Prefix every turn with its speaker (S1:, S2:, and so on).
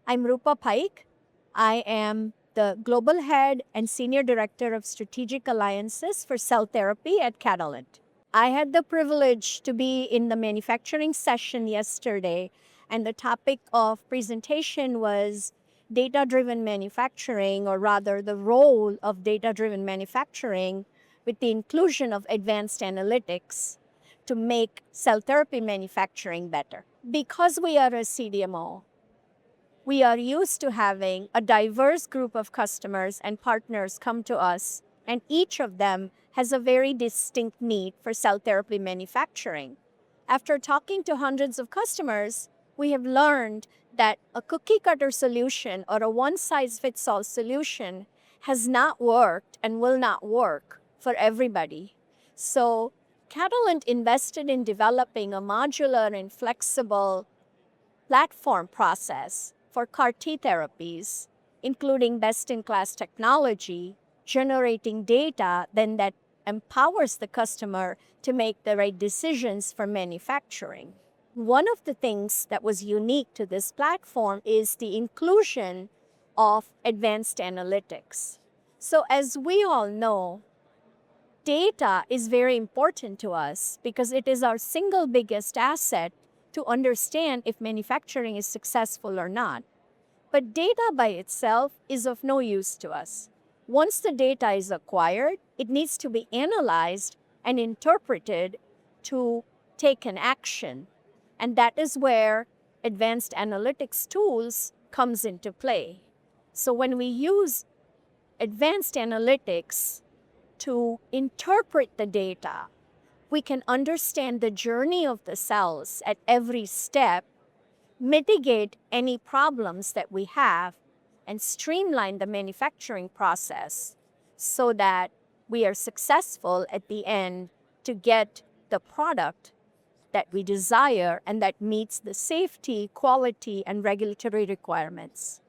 S1: I'm Rupa Pike. I am the Global Head and Senior Director of Strategic Alliances for Cell Therapy at Catalent. I had the privilege to be in the manufacturing session yesterday, and the topic of presentation was data-driven manufacturing, or rather the role of data-driven manufacturing with the inclusion of advanced analytics to make cell therapy manufacturing better. Because we are a CDMO, we are used to having a diverse group of customers and partners come to us, and each of them has a very distinct need for cell therapy manufacturing. After talking to hundreds of customers, we have learned that a cookie cutter solution or a one-size-fits-all solution has not worked and will not work for everybody. So Catalent invested in developing a modular and flexible platform process for CAR T therapies, including best-in-class technology, generating data then that empowers the customer to make the right decisions for manufacturing. One of the things that was unique to this platform is the inclusion of advanced analytics. So as we all know, data is very important to us because it is our single biggest asset to understand if manufacturing is successful or not. But data by itself is of no use to us. Once the data is acquired, it needs to be analyzed and interpreted to take an action. And that is where advanced analytics tools comes into play. So when we use advanced analytics to interpret the data, we can understand the journey of the cells at every step, mitigate any problems that we have, and streamline the manufacturing process so that we are successful at the end to get the product that we desire and that meets the safety, quality, and regulatory requirements.